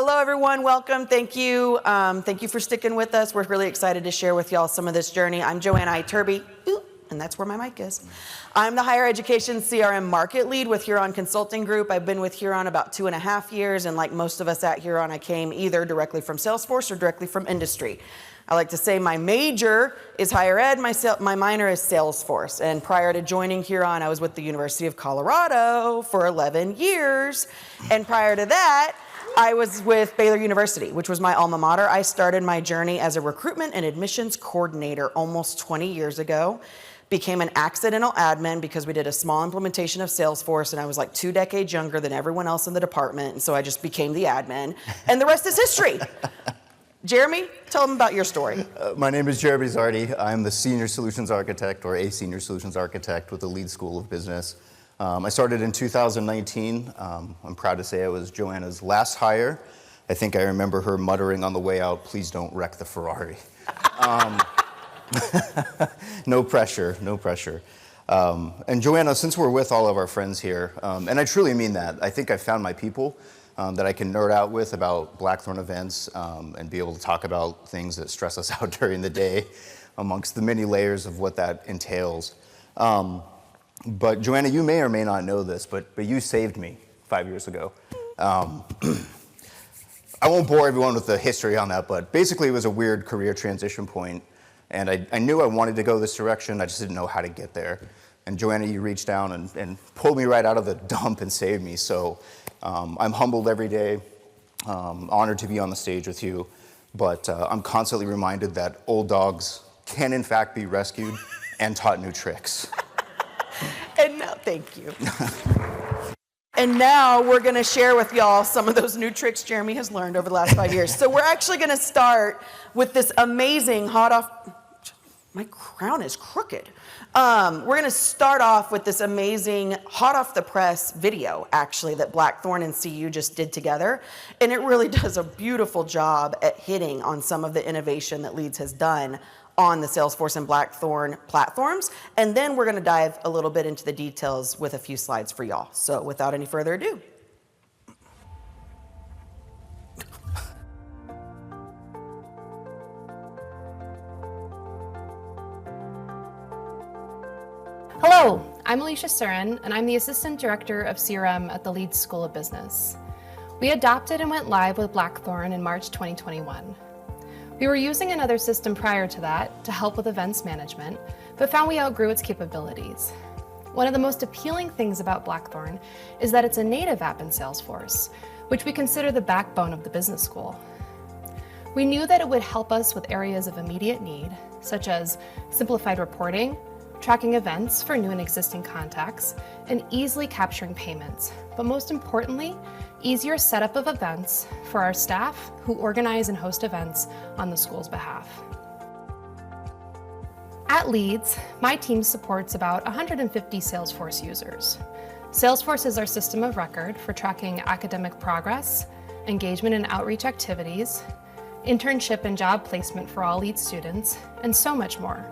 Hello, everyone. Welcome. Thank you. Thank you for sticking with us. We're really excited to share with y'all some of this journey. I'm Joanna Iturby, and that's where my mic is. I'm the Higher Education CRM Market Lead with Huron Consulting Group. I've been with Huron about 2.5 years, and like most of us at Huron, I came either directly from Salesforce or directly from industry. I like to say my major is higher ed, my minor is Salesforce. And prior to joining Huron, I was with the University of Colorado for 11 years. And prior to that, I was with Baylor University, which was my alma mater. I started my journey as a recruitment and admissions coordinator almost 20 years ago. Became an accidental admin because we did a small implementation of Salesforce, and I was like 2 decades younger than everyone else in the department, and so I just became the admin. And the rest is history. Jeremy, tell them about your story. My name is Jeremy Zardi. I'm the Senior Solutions Architect, or a Senior Solutions Architect with the Leeds School of Business. I started in 2019. I'm proud to say I was Joanna's last hire. I think I remember her muttering on the way out, "Please don't wreck the Ferrari." No pressure, no pressure. And Joanna, since we're with all of our friends here, and I truly mean that, I think I found my people that I can nerd out with about Blackthorn events and be able to talk about things that stress us out during the day amongst the many layers of what that entails. But Joanna, you may or may not know this, but you saved me 5 years ago. I won't bore everyone with the history on that, but basically it was a weird career transition point. And I knew I wanted to go this direction, I just didn't know how to get there. And Joanna, you reached down and pulled me right out of the dump and saved me. So I'm humbled every day, honored to be on the stage with you. But I'm constantly reminded that old dogs can in fact be rescued and taught new tricks. And now, thank you. And now we're going to share with y'all some of those new tricks Jeremy has learned over the last 5 years. So we're actually going to start with this amazing my crown is crooked. We're going to start off with this amazing hot off the press video, actually, that Blackthorn and CU just did together. And it really does a beautiful job at hitting on some of the innovation that Leeds has done on the Salesforce and Blackthorn platforms. And then we're going to dive a little bit into the details with a few slides for y'all. So without any further ado. Hello, I'm Alicia Surin, and I'm the Assistant Director of CRM at the Leeds School of Business. We adopted and went live with Blackthorn in March 2021. We were using another system prior to that to help with events management, but found we outgrew its capabilities. One of the most appealing things about Blackthorn is that it's a native app in Salesforce, which we consider the backbone of the business school. We knew that it would help us with areas of immediate need, such as simplified reporting, tracking events for new and existing contacts, and easily capturing payments, but most importantly, easier setup of events for our staff who organize and host events on the school's behalf. At Leeds, my team supports about 150 Salesforce users. Salesforce is our system of record for tracking academic progress, engagement and outreach activities, internship and job placement for all Leeds students, and so much more.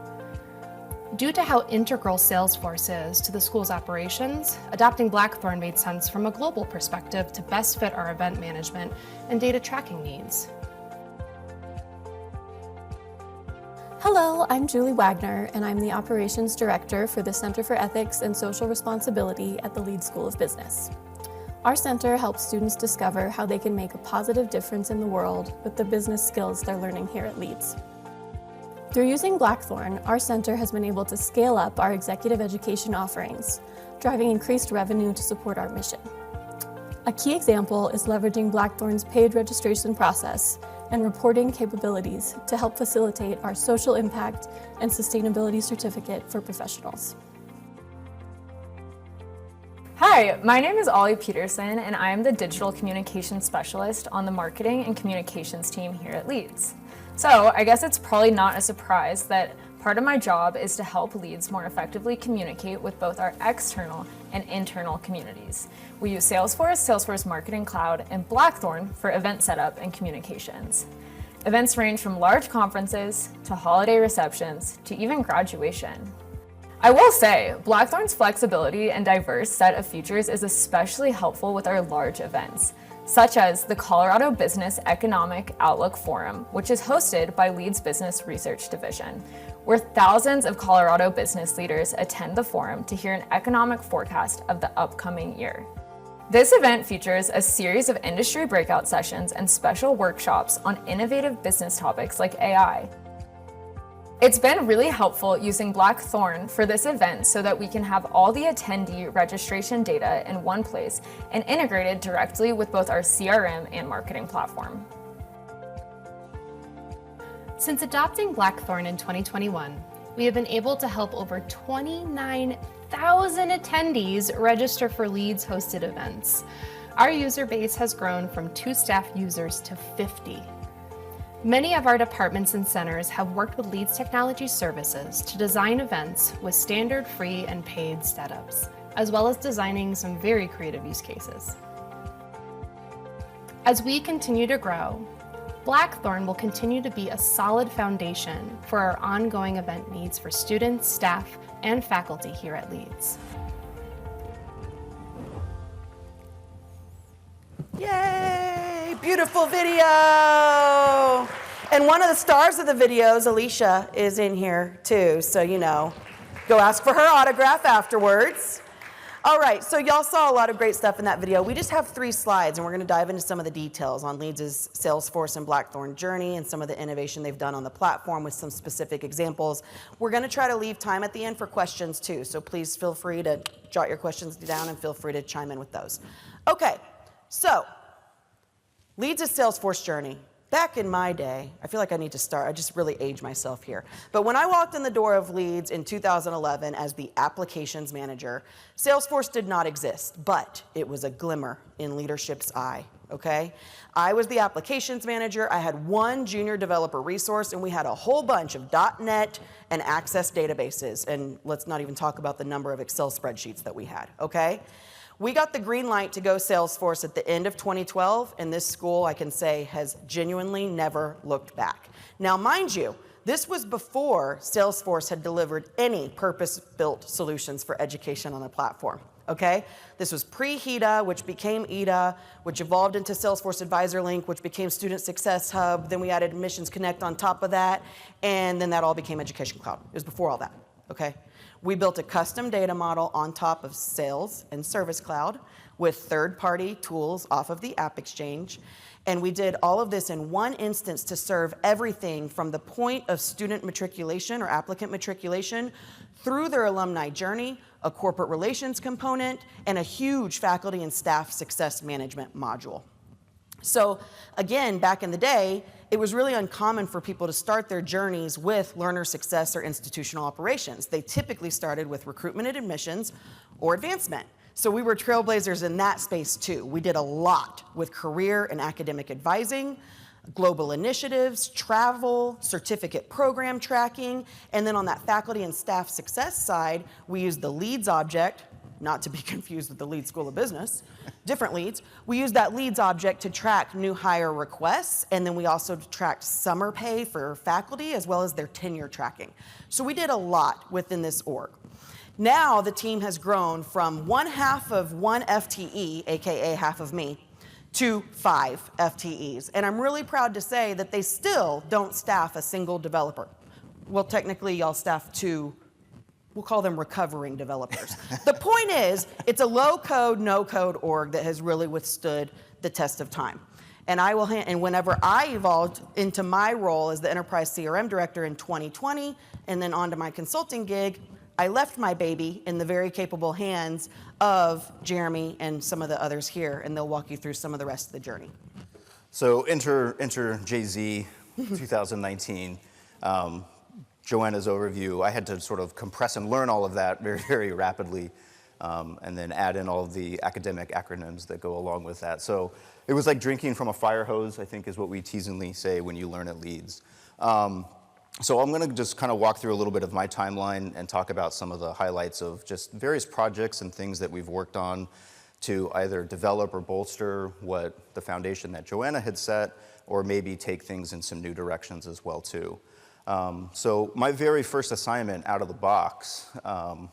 Due to how integral Salesforce is to the school's operations, adopting Blackthorn made sense from a global perspective to best fit our event management and data tracking needs. Hello, I'm Julie Wagner, and I'm the Operations Director for the Center for Ethics and Social Responsibility at the Leeds School of Business. Our center helps students discover how they can make a positive difference in the world with the business skills they're learning here at Leeds. Through using Blackthorn, our center has been able to scale up our executive education offerings, driving increased revenue to support our mission. A key example is leveraging Blackthorn's paid registration process and reporting capabilities to help facilitate our social impact and sustainability certificate for professionals. Hi, my name is Ollie Peterson, and I am the Digital Communications Specialist on the Marketing and Communications team here at Leeds. So I guess it's probably not a surprise that part of my job is to help Leeds more effectively communicate with both our external and internal communities. We use Salesforce, Salesforce Marketing Cloud, and Blackthorn for event setup and communications. Events range from large conferences to holiday receptions to even graduation. I will say, Blackthorn's flexibility and diverse set of features is especially helpful with our large events. such as the Colorado Business Economic Outlook Forum, which is hosted by Leeds Business Research Division, where thousands of Colorado business leaders attend the forum to hear an economic forecast of the upcoming year. This event features a series of industry breakout sessions and special workshops on innovative business topics like AI. It's been really helpful using Blackthorn for this event so that we can have all the attendee registration data in one place and integrated directly with both our CRM and marketing platform. Since adopting Blackthorn in 2021, we have been able to help over 29,000 attendees register for Leeds hosted events. Our user base has grown from 2 staff users to 50. Many of our departments and centers have worked with Leeds Technology Services to design events with standard free and paid setups, as well as designing some very creative use cases. As we continue to grow, Blackthorn will continue to be a solid foundation for our ongoing event needs for students, staff, and faculty here at Leeds. Yay! Beautiful video! And one of the stars of the videos, Alicia, is in here too. So, go ask for her autograph afterwards. All right, so y'all saw a lot of great stuff in that video. We just have 3 slides, and we're going to dive into some of the details on Leeds' Salesforce and Blackthorn journey and some of the innovation they've done on the platform with some specific examples. We're going to try to leave time at the end for questions too, so please feel free to jot your questions down and feel free to chime in with those. Okay, so Leeds' Salesforce journey. Back in my day, I feel like I need to start, I just really age myself here. But when I walked in the door of Leeds in 2011 as the applications manager, Salesforce did not exist, but it was a glimmer in leadership's eye, okay? I was the applications manager, I had 1 junior developer resource, and we had a whole bunch of .NET and Access databases, and let's not even talk about the number of Excel spreadsheets that we had, okay? We got the green light to go Salesforce at the end of 2012, and this school, I can say, has genuinely never looked back. Now, mind you, this was before Salesforce had delivered any purpose-built solutions for education on the platform, okay? This was pre-HEDA, which became EDA, which evolved into Salesforce Advisor Link, which became Student Success Hub. Then we added Admissions Connect on top of that, and then that all became Education Cloud. It was before all that, okay? We built a custom data model on top of Sales and Service Cloud with third-party tools off of the App Exchange. And we did all of this in one instance to serve everything from the point of student matriculation or applicant matriculation through their alumni journey, a corporate relations component, and a huge faculty and staff success management module. So again, back in the day, it was really uncommon for people to start their journeys with learner success or institutional operations. They typically started with recruitment and admissions or advancement. So we were trailblazers in that space too. We did a lot with career and academic advising, global initiatives, travel, certificate program tracking, and then on that faculty and staff success side, we used the Leeds object, not to be confused with the Leeds School of Business, different Leeds. We used that Leeds object to track new hire requests, and then we also tracked summer pay for faculty as well as their tenure tracking. So we did a lot within this org. Now the team has grown from 1/2 of 1 FTE, AKA half of me, to 5 FTEs. And I'm really proud to say that they still don't staff a single developer. Well, technically y'all staff 2. We'll call them recovering developers. The point is, it's a low-code, no-code org that has really withstood the test of time. And whenever I evolved into my role as the Enterprise CRM Director in 2020, and then onto my consulting gig, I left my baby in the very capable hands of Jeremy and some of the others here, and they'll walk you through some of the rest of the journey. So enter Jay-Z 2019. Joanna's overview, I had to sort of compress and learn all of that very, very rapidly, and then add in all of the academic acronyms that go along with that. So it was like drinking from a fire hose, I think is what we teasingly say when you learn at Leeds. So I'm going to just kind of walk through a little bit of my timeline and talk about some of the highlights of just various projects and things that we've worked on to either develop or bolster what the foundation that Joanna had set, or maybe take things in some new directions as well too. So my very first assignment out of the box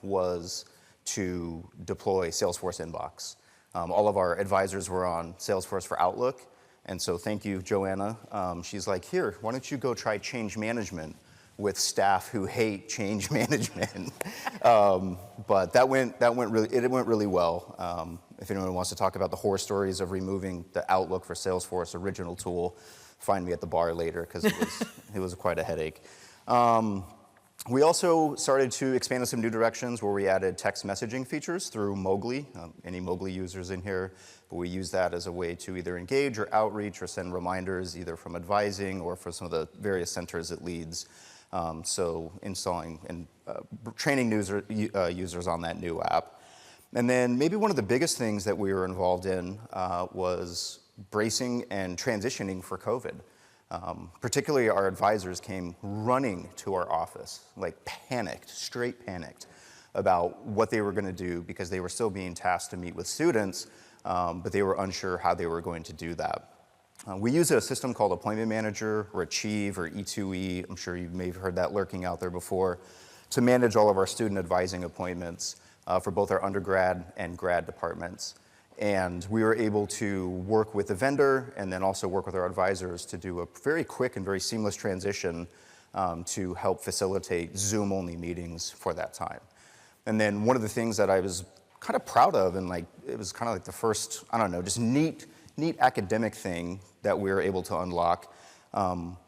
was to deploy Salesforce Inbox. All of our advisors were on Salesforce for Outlook. And so thank you, Joanna. She's like, here, why don't you go try change management with staff who hate change management. But it went really well. If anyone wants to talk about the horror stories of removing the Outlook for Salesforce original tool, find me at the bar later, because it was quite a headache. We also started to expand in some new directions where we added text messaging features through Mowgli. Any Mowgli users in here? But we use that as a way to either engage or outreach or send reminders either from advising or for some of the various centers it leads. So installing and training users on that new app. And then maybe one of the biggest things that we were involved in was bracing and transitioning for COVID. Particularly our advisors came running to our office, like panicked, straight panicked, about what they were going to do because they were still being tasked to meet with students, but they were unsure how they were going to do that. We use a system called Appointment Manager or Achieve or E2E. I'm sure you may have heard that lurking out there before, to manage all of our student advising appointments for both our undergrad and grad departments. And we were able to work with the vendor and then also work with our advisors to do a very quick and very seamless transition to help facilitate Zoom-only meetings for that time. And then one of the things that I was kind of proud of, and like it was kind of like the first, I don't know, just neat academic thing that we were able to unlock,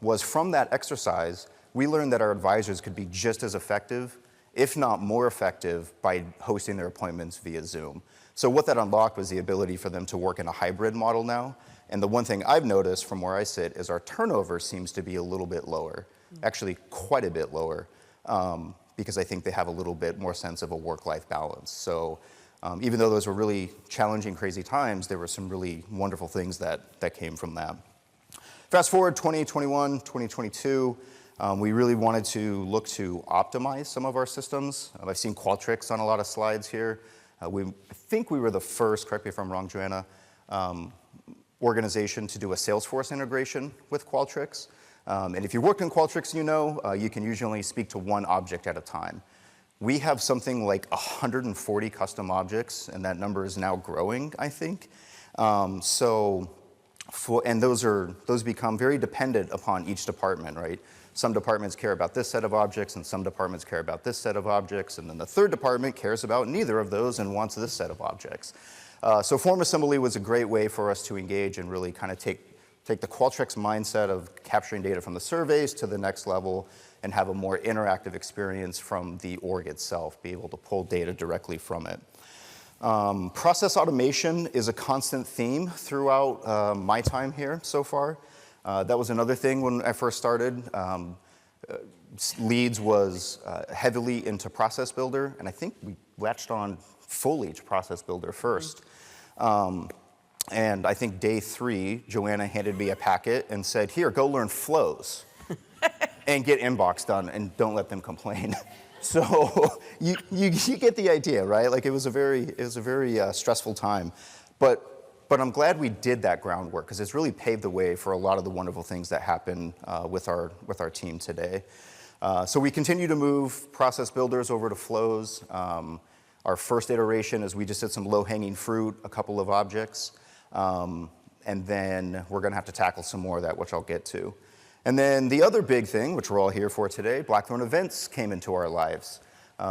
was from that exercise, we learned that our advisors could be just as effective, if not more effective, by hosting their appointments via Zoom. So what that unlocked was the ability for them to work in a hybrid model now. And the one thing I've noticed from where I sit is our turnover seems to be a little bit lower, actually quite a bit lower, because I think they have a little bit more sense of a work-life balance. So even though those were really challenging, crazy times, there were some really wonderful things that came from that. Fast forward 2021, 2022, we really wanted to look to optimize some of our systems. I've seen Qualtrics on a lot of slides here. I think we were the first, correct me if I'm wrong, Joanna, organization to do a Salesforce integration with Qualtrics. And if you work in Qualtrics, you know, you can usually only speak to one object at a time. We have something like 140 custom objects, and that number is now growing, I think. And those become very dependent upon each department, right? Some departments care about this set of objects, and some departments care about this set of objects, and then the third department cares about neither of those and wants this set of objects. So form assembly was a great way for us to engage and really kind of take the Qualtrics mindset of capturing data from the surveys to the next level and have a more interactive experience from the org itself, be able to pull data directly from it. Process automation is a constant theme throughout my time here so far. That was another thing when I first started. Leeds was heavily into Process Builder, and I think we latched on fully to Process Builder first. And I think day 3, Joanna handed me a packet and said, here, go learn flows and get inbox done and don't let them complain. So you get the idea, right? Like it was a very stressful time. But I'm glad we did that groundwork because it's really paved the way for a lot of the wonderful things that happen with our team today. So we continue to move process builders over to flows. Our first iteration is we just did some low-hanging fruit, a couple of objects. And then we're going to have to tackle some more of that, which I'll get to. And then the other big thing, which we're all here for today, Blackthorn events came into our lives.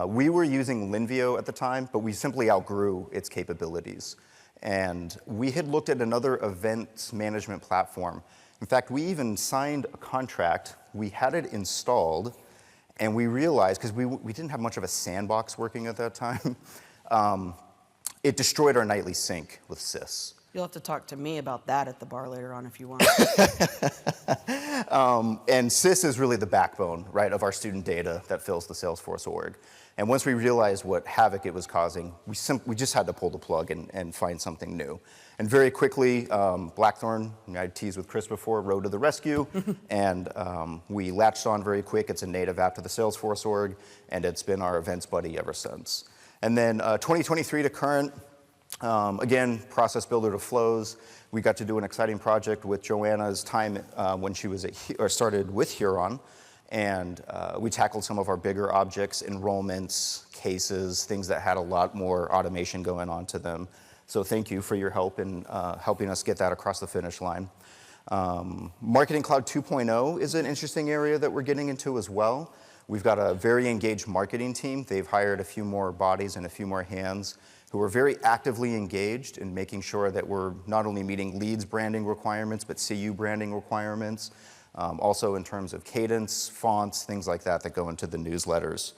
We were using Linvio at the time, but we simply outgrew its capabilities. And we had looked at another events management platform. In fact, we even signed a contract. We had it installed, and we realized, because we didn't have much of a sandbox working at that time, it destroyed our nightly sync with SIS. You'll have to talk to me about that at the bar later on if you want. And SIS is really the backbone, right, of our student data that fills the Salesforce org. And once we realized what havoc it was causing, we just had to pull the plug and find something new. And very quickly, Blackthorn, I teased with Chris before, rode to the rescue, and we latched on very quick. It's a native app to the Salesforce org, and it's been our events buddy ever since. And then 2023 to current, again, process builder to flows. We got to do an exciting project with Joanna's time when she was started with Huron. And we tackled some of our bigger objects, enrollments, cases, things that had a lot more automation going on to them. So thank you for your help in helping us get that across the finish line. Marketing Cloud 2.0 is an interesting area that we're getting into as well. We've got a very engaged marketing team. They've hired a few more bodies and a few more hands who are very actively engaged in making sure that we're not only meeting Leeds branding requirements, but CU branding requirements, also in terms of cadence, fonts, things like that that go into the newsletters.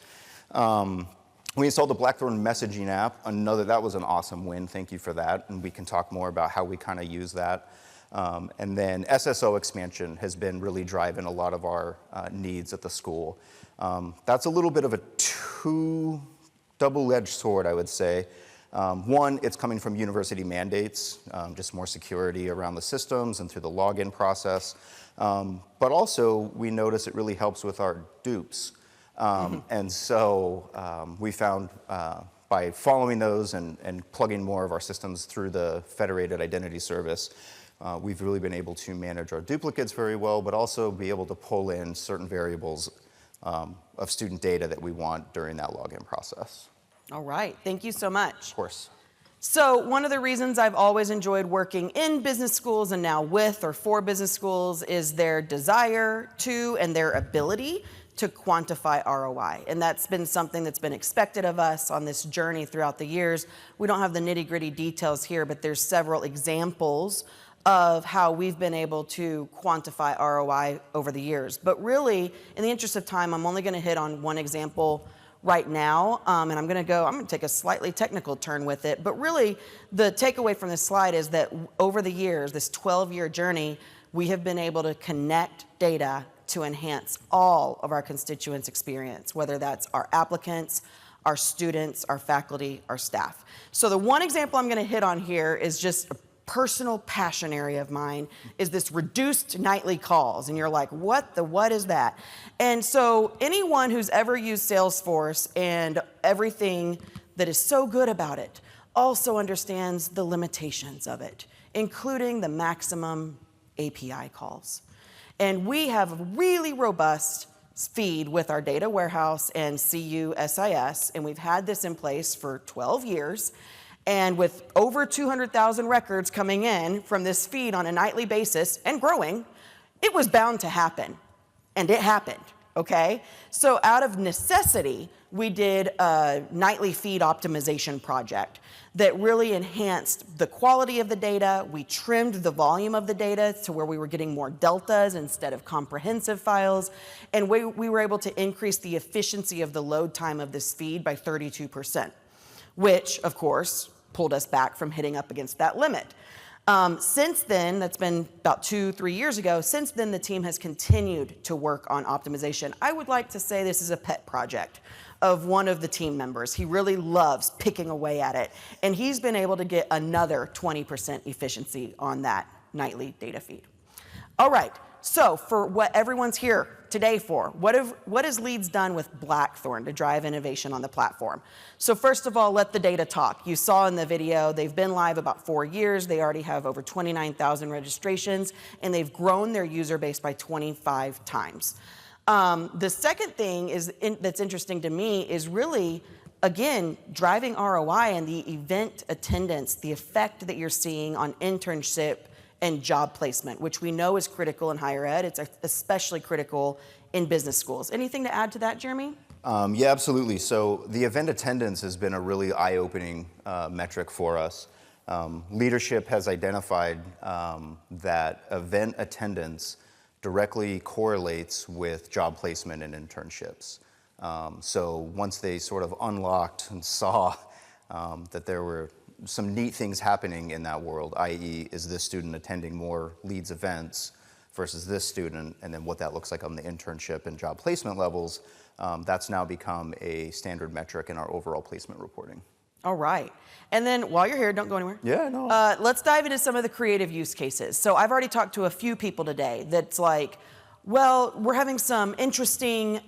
We installed the Blackthorn messaging app. That was an awesome win. Thank you for that. And we can talk more about how we kind of use that. And then SSO expansion has been really driving a lot of our needs at the school. That's a little bit of a double-edged sword, I would say. One, it's coming from university mandates, just more security around the systems and through the login process. But also, we notice it really helps with our dupes. And so we found by following those and plugging more of our systems through the federated identity service, we've really been able to manage our duplicates very well, but also be able to pull in certain variables of student data that we want during that login process. All right, thank you so much. Of course. So one of the reasons I've always enjoyed working in business schools and now with or for business schools is their desire to and their ability to quantify ROI. And that's been something that's been expected of us on this journey throughout the years. We don't have the nitty-gritty details here, but there's several examples of how we've been able to quantify ROI over the years. But really, in the interest of time, I'm only gonna hit on one example right now, and I'm gonna take a slightly technical turn with it, but really the takeaway from this slide is that over the years, this 12-year journey, we have been able to connect data to enhance all of our constituents' experience, whether that's our applicants, our students, our faculty, our staff. So the one example I'm gonna hit on here is just a personal passion area of mine is this reduced nightly calls. And you're like, what is that? And so anyone who's ever used Salesforce and everything that is so good about it also understands the limitations of it, including the maximum API calls. And we have a really robust feed with our data warehouse and CU SIS, and we've had this in place for 12 years. And with over 200,000 records coming in from this feed on a nightly basis and growing, it was bound to happen. And it happened, okay? So out of necessity, we did a nightly feed optimization project that really enhanced the quality of the data. We trimmed the volume of the data to where we were getting more deltas instead of comprehensive files. And we were able to increase the efficiency of the load time of this feed by 32%, which, of course, pulled us back from hitting up against that limit. Since then, that's been about 2-3 years ago, since then the team has continued to work on optimization. I would like to say this is a pet project of one of the team members. He really loves picking away at it, and he's been able to get another 20% efficiency on that nightly data feed. All right, so for what everyone's here today for, what has Leeds done with Blackthorn to drive innovation on the platform? So first of all, let the data talk. You saw in the video, they've been live about 4 years. They already have over 29,000 registrations, and they've grown their user base by 25 times. The second thing that's interesting to me is really, again, driving ROI and the event attendance, the effect that you're seeing on internship and job placement, which we know is critical in higher ed. It's especially critical in business schools. Anything to add to that, Jeremy? Yeah, absolutely. So the event attendance has been a really eye-opening metric for us. Leadership has identified that event attendance directly correlates with job placement and internships. So once they sort of unlocked and saw that there were some neat things happening in that world, i.e., is this student attending more Leeds events versus this student, and then what that looks like on the internship and job placement levels, that's now become a standard metric in our overall placement reporting. All right. And then while you're here, don't go anywhere. Yeah, no. Let's dive into some of the creative use cases. So I've already talked to a few people today that's like, well, we're having some interesting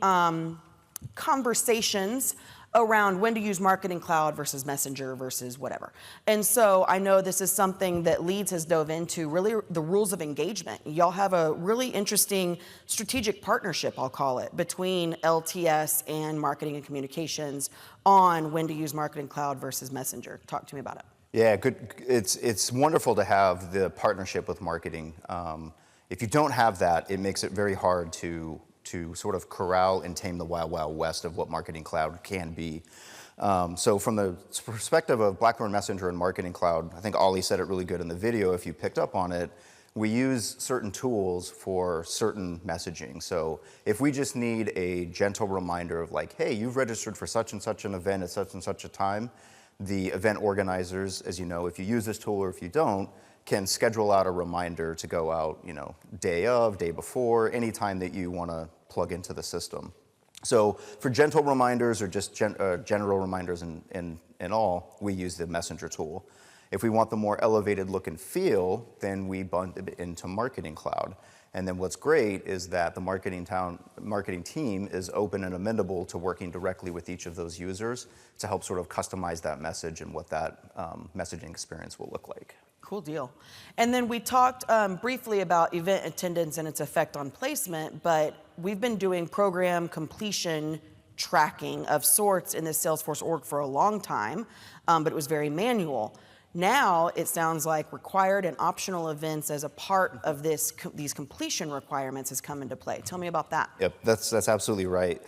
conversations around when to use Marketing Cloud versus Messenger versus whatever. And so I know this is something that Leeds has dove into, really the rules of engagement. Y'all have a really interesting strategic partnership, I'll call it, between LTS and marketing and communications on when to use Marketing Cloud versus Messenger. Talk to me about it. Yeah, good. It's wonderful to have the partnership with marketing. If you don't have that, it makes it very hard to sort of corral and tame the wild, wild west of what Marketing Cloud can be. So from the perspective of Blackthorn Messenger and Marketing Cloud, I think Ollie said it really good in the video if you picked up on it. We use certain tools for certain messaging. So if we just need a gentle reminder of like, hey, you've registered for such and such an event at such and such a time, the event organizers, as you know, if you use this tool or if you don't, can schedule out a reminder to go out, day of, day before, any time that you want to plug into the system. So for gentle reminders or just general reminders in all, we use the Messenger tool. If we want the more elevated look and feel, then we bundle it into Marketing Cloud. And then what's great is that the marketing team is open and amenable to working directly with each of those users to help sort of customize that message and what that messaging experience will look like. Cool deal. And then we talked briefly about event attendance and its effect on placement, but we've been doing program completion tracking of sorts in the Salesforce org for a long time, but it was very manual. Now it sounds like required and optional events as a part of these completion requirements has come into play. Tell me about that. Yep, that's absolutely right.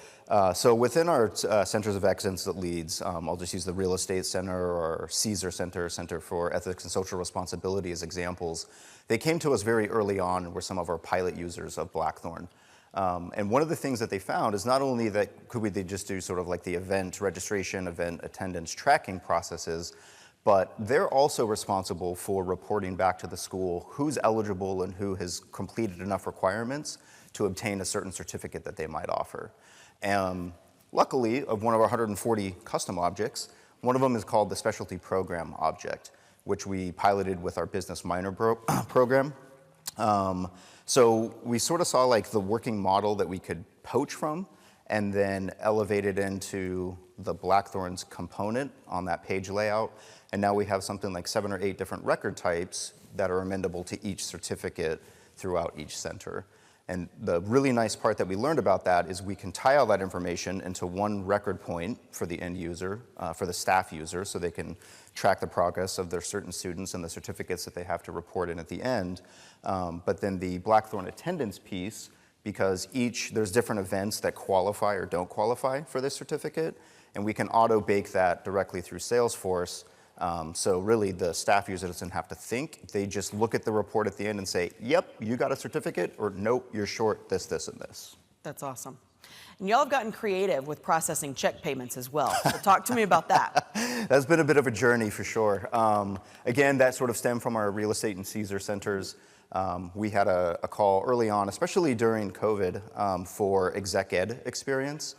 So within our centers of excellence at Leeds, I'll just use the Real Estate Center or Caesar Center, Center for Ethics and Social Responsibility as examples. They came to us very early on and were some of our pilot users of Blackthorn. And one of the things that they found is not only that they just do sort of like the event registration, event attendance tracking processes, but they're also responsible for reporting back to the school who's eligible and who has completed enough requirements to obtain a certain certificate that they might offer. Luckily, of one of our 140 custom objects, one of them is called the Specialty Program object, which we piloted with our Business Minor program. So we sort of saw like the working model that we could poach from and then elevate it into the Blackthorn's component on that page layout. And now we have something like 7 or 8 different record types that are amendable to each certificate throughout each center. And the really nice part that we learned about that is we can tie all that information into one record point for the end user, for the staff user, so they can track the progress of their certain students and the certificates that they have to report in at the end. But then the Blackthorn attendance piece, because there's different events that qualify or don't qualify for this certificate, and we can auto-bake that directly through Salesforce. So really the staff user doesn't have to think. They just look at the report at the end and say, yep, you got a certificate, or nope, you're short this, this, and this. That's awesome. And y'all have gotten creative with processing check payments as well. So talk to me about that. That's been a bit of a journey for sure. Again, that sort of stemmed from our real estate and Caesar centers. We had a call early on, especially during COVID, for exec ed experience.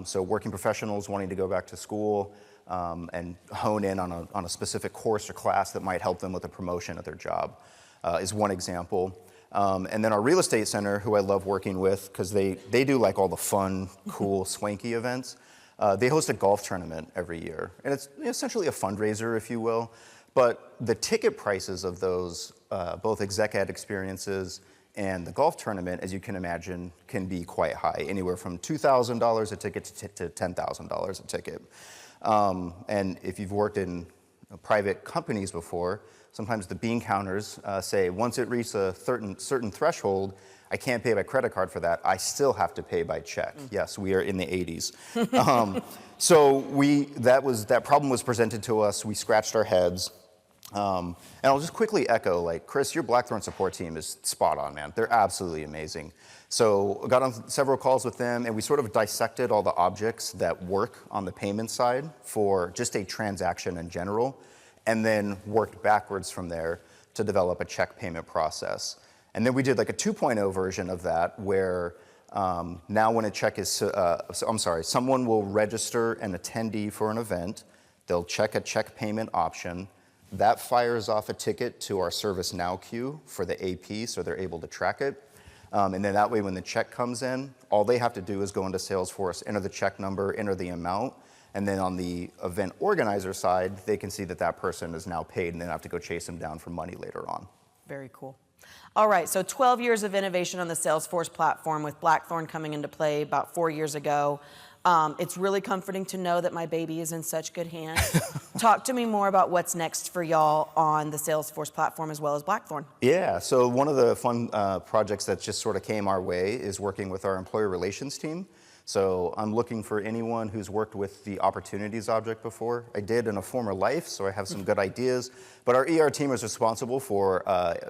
So working professionals wanting to go back to school, and hone in on a specific course or class that might help them with a promotion at their job is one example. And then our real estate center, who I love working with because they do like all the fun, cool, swanky events. They host a golf tournament every year. And it's essentially a fundraiser, if you will. But the ticket prices of those, both exec ed experiences and the golf tournament, as you can imagine, can be quite high, anywhere from $2,000 a ticket to $10,000 a ticket. And if you've worked in private companies before, sometimes the bean counters say, once it reaches a certain threshold, I can't pay by credit card for that. I still have to pay by check. Yes, we are in the 80s. So that problem was presented to us. We scratched our heads. And I'll just quickly echo, like, Chris, your Blackthorn support team is spot on, man. They're absolutely amazing. So I got on several calls with them, and we sort of dissected all the objects that work on the payment side for just a transaction in general, and then worked backwards from there to develop a check payment process. And then we did like a 2.0 version of that where now when a check is, someone will register an attendee for an event, they'll check a check payment option, that fires off a ticket to our ServiceNow queue for the AP so they're able to track it. And then that way when the check comes in, all they have to do is go into Salesforce, enter the check number, enter the amount, and then on the event organizer side, they can see that that person is now paid and they don't have to go chase them down for money later on. Very cool. All right, so 12 years of innovation on the Salesforce platform with Blackthorn coming into play about 4 years ago. It's really comforting to know that my baby is in such good hands. Talk to me more about what's next for y'all on the Salesforce platform as well as Blackthorn. Yeah, so one of the fun projects that just sort of came our way is working with our employee relations team. So I'm looking for anyone who's worked with the opportunities object before. I did in a former life, so I have some good ideas. But our ER team is responsible for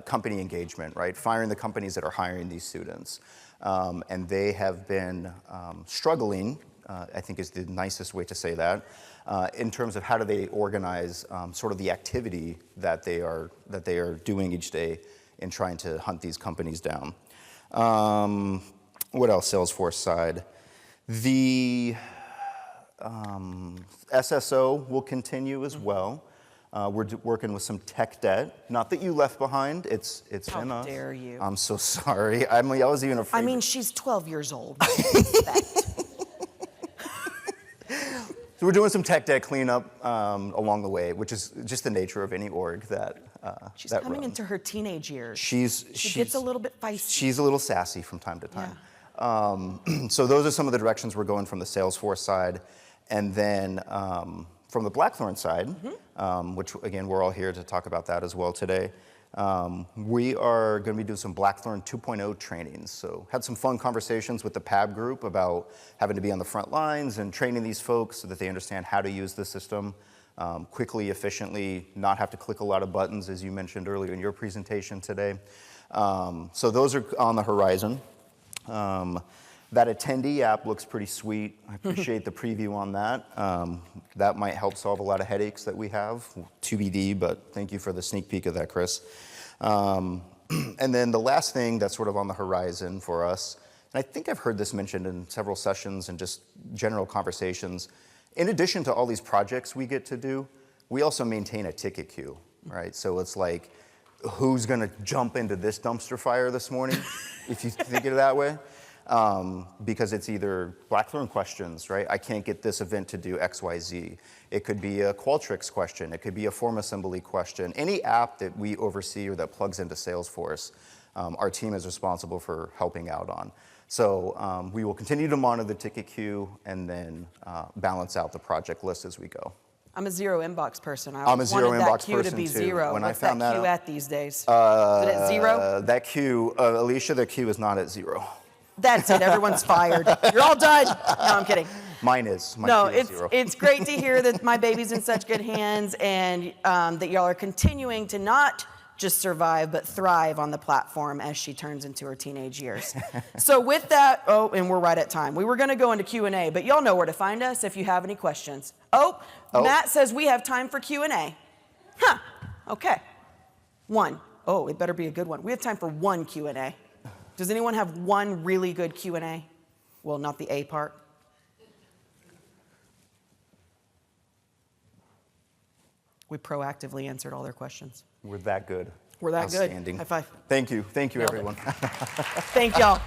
company engagement, right? Firing the companies that are hiring these students. And they have been struggling, I think is the nicest way to say that, in terms of how do they organize sort of the activity that they are doing each day in trying to hunt these companies down. What else, Salesforce side? The SSO will continue as well. We're working with some tech debt. Not that you left behind. It's in us. How dare you? I'm so sorry. I was even afraid. I mean, she's 12 years old. So we're doing some tech debt cleanup along the way, which is just the nature of any org that She's that coming runs. into her teenage years. She gets a little bit feisty. She's a little sassy from time to time. So those are some of the directions we're going from the Salesforce side. And then from the Blackthorn side, which again, we're all here to talk about that as well today, we are going to be doing some Blackthorn 2.0 trainings. So had some fun conversations with the PAB group about having to be on the front lines and training these folks so that they understand how to use the system quickly, efficiently, not have to click a lot of buttons, as you mentioned earlier in your presentation today. So those are on the horizon. That attendee app looks pretty sweet. I appreciate the preview on that. That might help solve a lot of headaches that we have, TBD, but thank you for the sneak peek of that, Chris. And then the last thing that's sort of on the horizon for us, and I think I've heard this mentioned in several sessions and just general conversations, in addition to all these projects we get to do, we also maintain a ticket queue, right? So it's like, who's gonna jump into this dumpster fire this morning, if you think of it that way? Because it's either Blackthorn questions, right? I can't get this event to do X, Y, Z. It could be a Qualtrics question. It could be a form assembly question. Any app that we oversee or that plugs into Salesforce, our team is responsible for helping out on. So we will continue to monitor the ticket queue and then balance out the project list as we go. I'm a zero inbox person. I'm a zero wanted inbox that queue person to be too. zero. When What's I found that that queue out- at these days? Is it at zero? That queue, Alicia, the queue is not at zero. That's it. Everyone's fired. You're all done. No, I'm kidding. Mine is. My No, queue is zero. it's great to hear that my baby's in such good hands and that y'all are continuing to not just survive, but thrive on the platform as she turns into her teenage years. So with that, and we're right at time. We were going to go into Q&A, but y'all know where to find us if you have any questions. Matt says we have time for Q&A. Huh, okay. One. Oh, it better be a good one. We have time for one Q&A. Does anyone have one really good Q&A? Well, not the A part. We proactively answered all their questions. We're that good. We're that good. Outstanding. High five. Thank you. Thank you, Nailed it. everyone. Thank y'all.